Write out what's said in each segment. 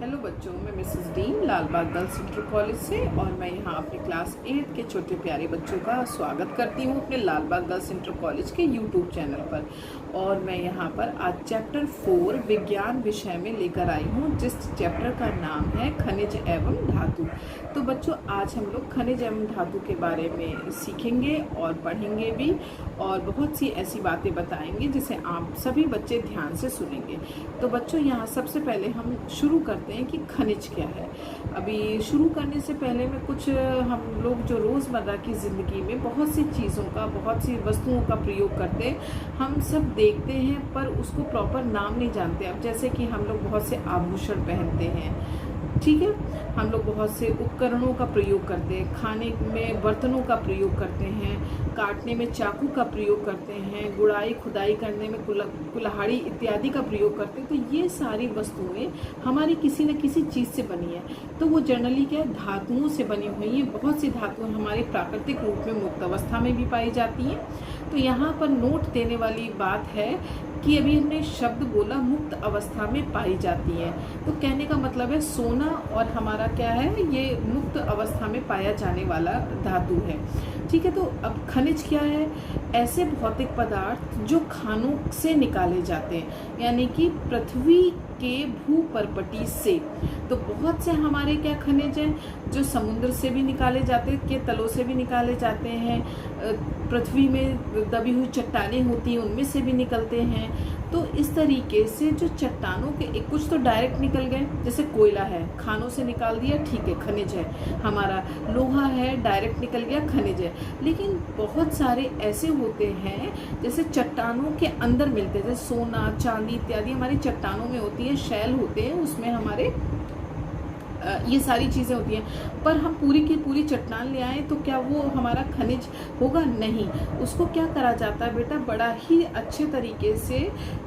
Hello बच्चों, मैं Mrs Dean Lalbagh girls inter college से और मैं यहाँ अपने क्लास 8 के छोटे प्यारे बच्चों का स्वागत करती हूँ अपने लालबाग गर्ल्स इंटर कॉलेज के यूट्यूब चैनल पर। और मैं यहाँ पर आज चैप्टर 4 विज्ञान विषय में लेकर आई हूँ, जिस चैप्टर का नाम है खनिज एवं धातु। तो बच्चों, आज हम लोग खनिज एवं धातु के बारे में सीखेंगे और पढ़ेंगे भी, और बहुत सी ऐसी बातें बताएंगे जिसे आप सभी बच्चे ध्यान से सुनेंगे। तो बच्चों, यहाँ सबसे पहले हम शुरू करते हैं कि खनिज क्या है। अभी शुरू करने से पहले मैं कुछ हम लोग जो रोज़मर्रा की ज़िंदगी में बहुत सी चीज़ों का, बहुत सी वस्तुओं का प्रयोग करते हैं, हम सब देखते हैं पर उसको प्रॉपर नाम नहीं जानते। अब जैसे कि हम लोग बहुत से आभूषण पहनते हैं, ठीक है, हम लोग बहुत से उपकरणों का प्रयोग करते हैं, खाने में बर्तनों का प्रयोग करते हैं, काटने में चाकू का प्रयोग करते हैं, गुड़ाई खुदाई करने में कुल्हाड़ी इत्यादि का प्रयोग करते हैं। तो ये सारी वस्तुएं हमारी किसी न किसी चीज़ से बनी है। तो वो जनरली क्या है, धातुओं से बनी हुई हैं। बहुत सी धातुएं हमारे प्राकृतिक रूप में मुक्त अवस्था में भी पाई जाती हैं। तो यहाँ पर नोट देने वाली बात है कि अभी हमने शब्द बोला मुक्त अवस्था में पाई जाती है, तो कहने का मतलब है सोना और हमारा क्या है, ये मुक्त अवस्था में पाया जाने वाला धातु है। ठीक है, तो अब खनिज क्या है? ऐसे भौतिक पदार्थ जो खानों से निकाले जाते हैं, यानी कि पृथ्वी के भूपर्पटी से। तो बहुत से हमारे क्या खनिज हैं जो समुद्र से भी निकाले जाते हैं, के तलों से भी निकाले जाते हैं, पृथ्वी में दबी हुई चट्टानें होती हैं उनमें से भी निकलते हैं। तो इस तरीके से जो चट्टानों के कुछ तो डायरेक्ट निकल गए, जैसे कोयला है, खानों से निकाल दिया, ठीक है, खनिज है। हमारा लोहा है, डायरेक्ट निकल गया, खनिज है। लेकिन बहुत सारे ऐसे होते हैं जैसे चट्टानों के अंदर मिलते हैं, जैसे सोना चांदी इत्यादि हमारी चट्टानों में होती है, शैल होते हैं, उसमें हमारे ये सारी चीज़ें होती हैं। पर हम पूरी की पूरी चट्टान ले आए तो क्या वो हमारा खनिज होगा? नहीं। उसको क्या करा जाता है बेटा, बड़ा ही अच्छे तरीके से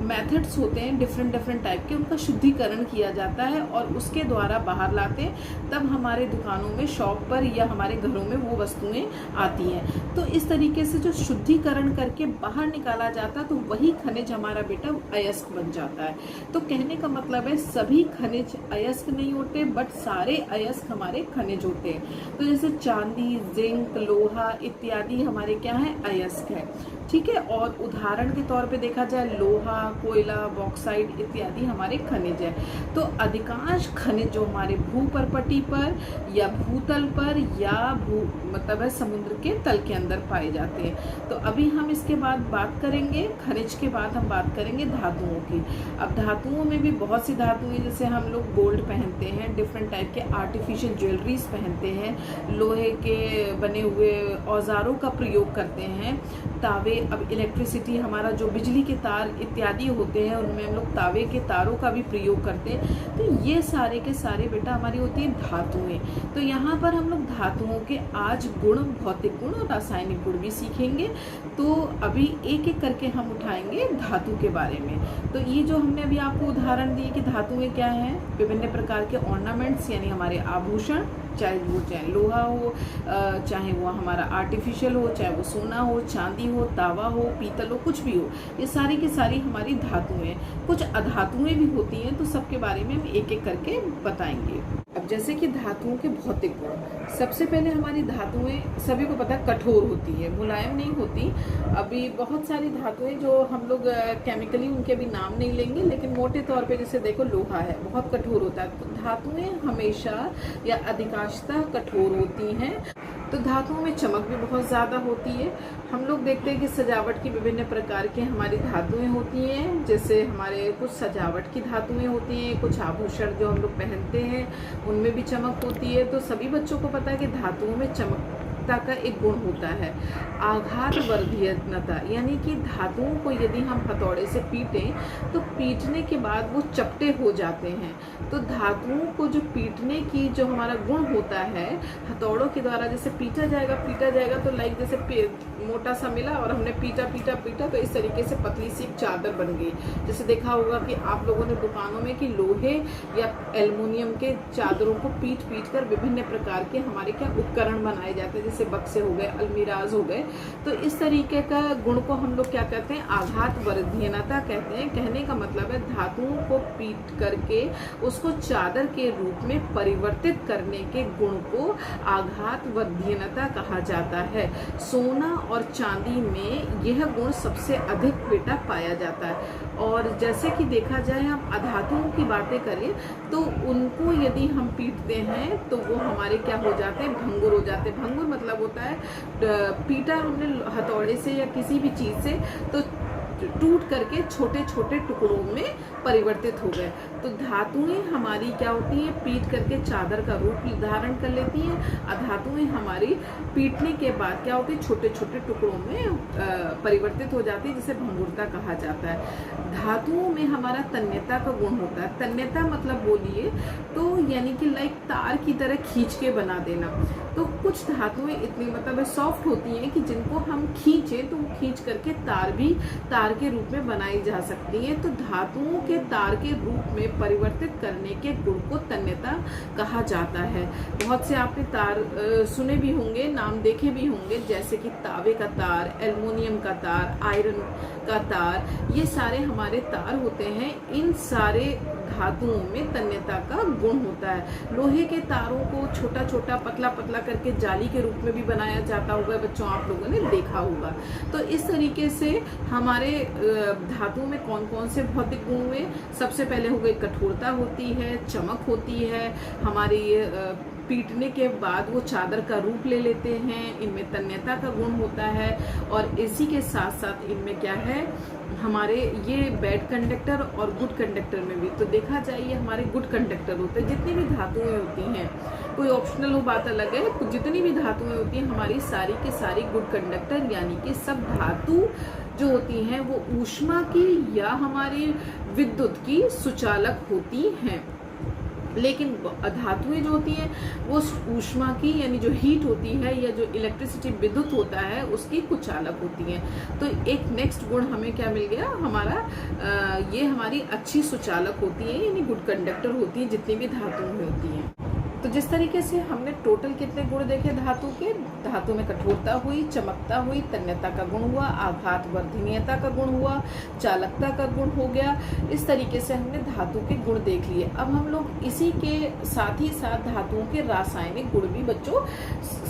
मेथड्स होते हैं डिफरेंट टाइप के, उनका शुद्धिकरण किया जाता है और उसके द्वारा बाहर लाते हैं। तब हमारे दुकानों में, शॉप पर या हमारे घरों में वो वस्तुएं आती हैं। तो इस तरीके से जो शुद्धिकरण करके बाहर निकाला जाता है, तो वही खनिज हमारा बेटा अयस्क बन जाता है। तो कहने का मतलब है सभी खनिज अयस्क नहीं होते, बट सारे अयस्क हमारे खनिज होते हैं। तो जैसे चांदी, जिंक, लोहा इत्यादि हमारे क्या है, अयस्क है। ठीक है, और उदाहरण के तौर पे देखा जाए लोहा, कोयला, बॉक्साइट इत्यादि हमारे खनिज है। तो अधिकांश खनिज जो हमारे भूपर्पटी पर या भूतल पर या मतलब है समुद्र के तल के अंदर पाए जाते हैं। तो अभी हम इसके बाद बात करेंगे, खनिज के बाद हम बात करेंगे धातुओं की। अब धातुओं में भी बहुत सी धातुएं, जैसे हम लोग गोल्ड पहनते हैं, डिफरेंट टाइप के आर्टिफिशियल ज्वेलरीज पहनते हैं, लोहे के बने हुए औजारों का प्रयोग करते हैं, तावे। अब इलेक्ट्रिसिटी, हमारा जो बिजली के तार इत्यादि होते हैं, उनमें हम लोग तावे के तारों का भी प्रयोग करते हैं। तो ये सारे के सारे बेटा हमारी होती है धातुएं। तो यहाँ पर हम लोग धातुओं के आज गुण, भौतिक गुण और रासायनिक गुण भी सीखेंगे। तो अभी एक एक करके हम उठाएंगे धातु के बारे में। तो ये जो हमने अभी आपको उदाहरण दिए कि धातुएं क्या हैं, विभिन्न प्रकार के ऑर्नामेंट्स यानी हमारे आभूषण, चाहे लोहा हो, चाहे वो हमारा आर्टिफिशियल हो, चाहे वो सोना हो, चांदी हो, तावा हो, पीतल हो, कुछ भी हो, ये सारी की सारी हमारी धातुएं। कुछ अधातुएं भी होती हैं, तो सबके बारे में हम एक एक करके बताएंगे। अब जैसे कि धातुओं के भौतिक गुण, सबसे पहले हमारी धातुएं सभी को पता है कठोर होती है, मुलायम नहीं होती। अभी बहुत सारी धातुएं जो हम लोग केमिकली उनके अभी नाम नहीं लेंगे, लेकिन मोटे तौर पे जैसे देखो लोहा है, बहुत कठोर होता है। तो धातुएं हमेशा या अधिकांशतः कठोर होती हैं। तो धातुओं में चमक भी बहुत ज़्यादा होती है। हम लोग देखते हैं कि सजावट की विभिन्न प्रकार की हमारी धातुएं होती हैं, जैसे हमारे कुछ सजावट की धातुएं होती हैं, कुछ आभूषण जो हम लोग पहनते हैं उनमें भी चमक होती है। तो सभी बच्चों को पता है कि धातुओं में चमकता का एक गुण होता है आघात वर्धीयता, यानी कि धातुओं को यदि हम हथौड़े से पीटें तो पीटने के बाद वो चपटे हो जाते हैं। तो धातुओं को जो पीटने की जो हमारा गुण होता है, हथौड़ों के द्वारा जैसे पीटा जाएगा तो लाइक जैसे मोटा सा मिला और हमने पीटा तो इस तरीके से पतली सी चादर बन गई। जैसे देखा होगा कि आप लोगों ने दुकानों में कि लोहे या एल्युमिनियम के चादरों को पीट कर विभिन्न प्रकार के हमारे क्या उपकरण बनाए जाते हैं, जैसे बक्से हो गए, अलमीराज हो गए। तो इस तरीके का गुण को हम लोग क्या कहते हैं, आघात वर्धीनता कहते हैं। कहने का मतलब है धातुओं को पीट करके उसको चादर के रूप में परिवर्तित करने के गुण को आघात वर्धीनता कहा जाता है। सोना और चांदी में यह गुण सबसे अधिक बेटा पाया जाता है। और जैसे कि देखा जाए, हम अधातुओं की बातें करें तो उनको यदि हम पीटते हैं तो वो हमारे क्या हो जाते हैं, भंगुर हो जाते हैं। भंगुर मतलब होता है पीटा हमने हथौड़े से या किसी भी चीज से तो टूट करके छोटे छोटे टुकड़ों में परिवर्तित हो गए। तो धातुएं हमारी क्या होती हैं, पीट करके चादर का रूप धारण कर लेती हैं। अधातुएं हमारी पीटने के बाद क्या होती है, छोटे छोटे टुकड़ों में परिवर्तित हो जाती है, जिसे भंगुरता कहा जाता है। धातुओं में हमारा तन्यता का गुण होता है। तन्यता मतलब बोलिए तो यानी कि लाइक तार की तरह खींच के बना देना। तो कुछ धातुएं इतनी मतलब सॉफ्ट होती हैं कि जिनको हम खींचें तो वो खींच करके तार के रूप में बनाई जा सकती है। तो धातुओं के तार के रूप में परिवर्तित करने के गुण को तन्यता कहा जाता है। बहुत से आपने तार सुने भी होंगे, नाम देखे भी होंगे, जैसे कि तावे का तार, एल्युमिनियम का तार, आयरन का तार, ये सारे हमारे तार होते हैं। इन सारे धातुओं में तन्यता का गुण होता है। लोहे के तारों को छोटा छोटा पतला पतला करके जाली के रूप में भी बनाया जाता होगा, बच्चों आप लोगों ने देखा होगा। तो इस तरीके से हमारे धातुओं में कौन कौन से भौतिक गुण हुए, सबसे पहले हो गई कठोरता होती है, चमक होती है, हमारी पीटने के बाद वो चादर का रूप ले लेते हैं, इनमें तन्यता का गुण होता है। और इसी के साथ साथ इनमें क्या है, हमारे ये बैड कंडक्टर और गुड कंडक्टर में भी तो देखा जाए ये हमारे गुड कंडक्टर होते हैं। जितनी भी धातुएं होती हैं, कोई ऑप्शनल हो बात अलग है, जितनी भी धातुएं होती हैं हमारी सारी की सारी गुड कंडक्टर, यानी कि सब धातु जो होती हैं वो ऊष्मा की या हमारी विद्युत की सुचालक होती हैं। लेकिन धातुएं जो होती हैं वो ऊष्मा की यानी जो हीट होती है या जो इलेक्ट्रिसिटी विद्युत होता है उसकी कुचालक होती हैं। तो एक नेक्स्ट गुण हमें क्या मिल गया, हमारा ये हमारी अच्छी सुचालक होती है, यानी गुड कंडक्टर होती है जितनी भी धातुएं होती हैं। तो जिस तरीके से हमने टोटल कितने गुण देखे धातु के, धातु में कठोरता हुई, चमकता हुई, तन्यता का गुण हुआ, आघात वर्धनीयता का गुण हुआ, चालकता का गुण हो गया। इस तरीके से हमने धातु के गुण देख लिए। अब हम लोग इसी के साथ ही साथ धातुओं के रासायनिक गुण भी बच्चों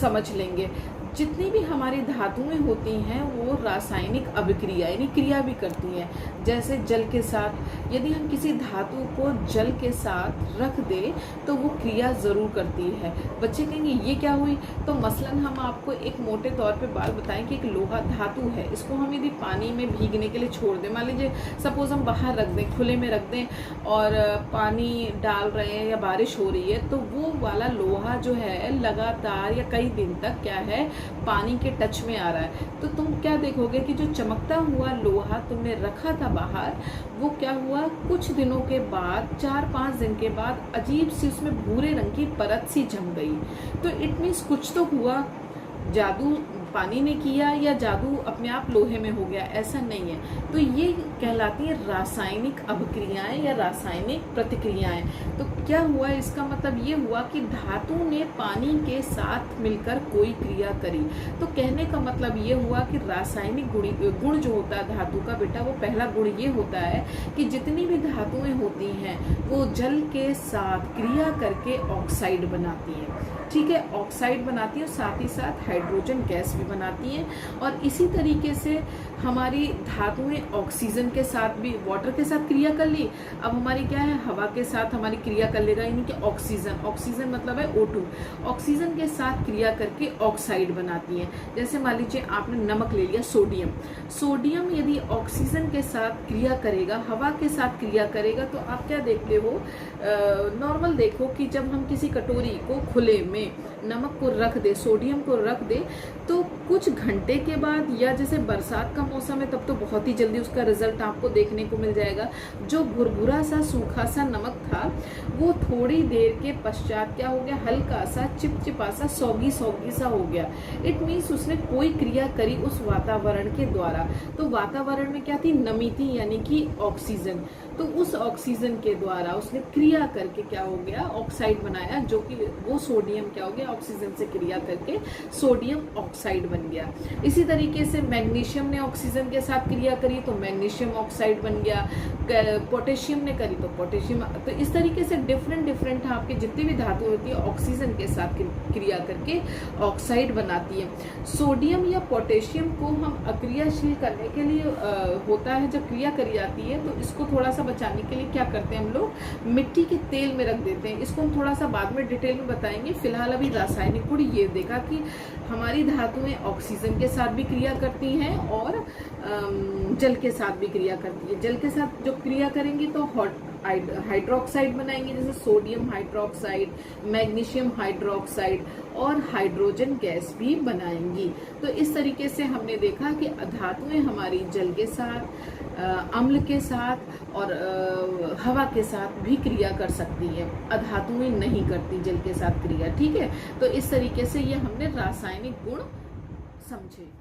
समझ लेंगे। जितनी भी हमारी धातुएं होती हैं वो रासायनिक अभिक्रिया यानी क्रिया भी करती हैं। जैसे जल के साथ, यदि हम किसी धातु को जल के साथ रख दें तो वो क्रिया ज़रूर करती है। बच्चे कहेंगे ये क्या हुई, तो मसलन हम आपको एक मोटे तौर पे बात बताएं कि एक लोहा धातु है, इसको हम यदि पानी में भीगने के लिए छोड़ दें, मान लीजिए सपोज हम बाहर रख दें, खुले में रख दें और पानी डाल रहे हैं या बारिश हो रही है, तो वो वाला लोहा जो है लगातार या कई दिन तक क्या है, पानी के टच में आ रहा है। तो तुम क्या देखोगे कि जो चमकता हुआ लोहा तुमने रखा था बाहर, वो क्या हुआ, कुछ दिनों के बाद 4-5 दिन के बाद अजीब सी उसमें भूरे रंग की परत सी जम गई। तो इट मीन्स कुछ तो हुआ, जादू पानी ने किया या जादू अपने आप लोहे में हो गया, ऐसा नहीं है। तो ये कहलाती है रासायनिक अभिक्रियाएं या रासायनिक प्रतिक्रियाएं। तो क्या हुआ, इसका मतलब ये हुआ कि धातु ने पानी के साथ मिलकर कोई क्रिया करी। तो कहने का मतलब ये हुआ कि रासायनिक गुण जो होता है धातु का बेटा, वो पहला गुण ये होता है कि जितनी भी धातुएं होती हैं वो जल के साथ क्रिया करके ऑक्साइड बनाती है। ठीक है, ऑक्साइड बनाती है और साथ ही साथ हाइड्रोजन गैस भी बनाती हैं। और इसी तरीके से हमारी धातुएं ऑक्सीजन के साथ भी, वाटर के साथ क्रिया कर ली, अब हमारी क्या है, हवा के साथ हमारी क्रिया कर लेगा, यानी कि ऑक्सीजन मतलब है O2, ऑक्सीजन के साथ क्रिया करके ऑक्साइड बनाती है। जैसे मान लीजिए आपने नमक ले लिया, सोडियम यदि ऑक्सीजन के साथ क्रिया करेगा, हवा के साथ क्रिया करेगा, तो आप क्या देखते हो, नॉर्मल देखो कि जब हम किसी कटोरी को खुले में नमक को रख दे, सोडियम को रख दे, तो कुछ घंटे के बाद या जैसे बरसात का मौसम है तब तो बहुत ही जल्दी उसका रिजल्ट आपको देखने को मिल जाएगा। जो भुरभुरा सा सूखा सा नमक था वो थोड़ी देर के पश्चात क्या हो गया, हल्का सा चिपचिपा सा सौगी सा हो गया। इट मीन्स उसने कोई क्रिया करी उस वातावरण के द्वारा। तो वातावरण में क्या थी, नमी थी, यानी कि ऑक्सीजन। तो उस ऑक्सीजन के द्वारा उसने क्रिया करके क्या हो गया, ऑक्साइड बनाया, जो कि वो सोडियम क्या हो गया, ऑक्सीजन से क्रिया करके सोडियम ऑक्साइड बन गया। इसी तरीके से मैग्नीशियम ने ऑक्सीजन के साथ क्रिया करी तो मैग्नीशियम ऑक्साइड बन गया, पोटेशियम ने करी तो पोटेशियम। तो इस तरीके से डिफरेंट आपके जितनी भी धातु होती है ऑक्सीजन के साथ क्रिया करके ऑक्साइड बनाती है। सोडियम या पोटेशियम को हम अक्रियाशील करने के लिए होता है, जब क्रिया करी जाती है तो इसको थोड़ा सा बचाने के लिए क्या करते हैं हम लोग, मिट्टी के तेल में रख देते हैं। इसको हम थोड़ा सा बाद में डिटेल में बताएंगे। फिलहाल अभी रासायनिक गुण ये देखा कि हमारी धातुएं ऑक्सीजन के साथ भी क्रिया करती हैं और जल के साथ भी क्रिया करती है। जल के साथ जो क्रिया करेंगी तो हाइड्रोक्साइड बनाएंगे, जैसे सोडियम हाइड्रोक्साइड, मैग्नीशियम हाइड्रोक्साइड और हाइड्रोजन गैस भी बनाएंगी। तो इस तरीके से हमने देखा कि धातुएं हमारी जल के साथ, अम्ल के साथ और हवा के साथ भी क्रिया कर सकती है, अधातुएं नहीं करती जल के साथ क्रिया। ठीक है, तो इस तरीके से ये हमने रासायनिक गुण समझे।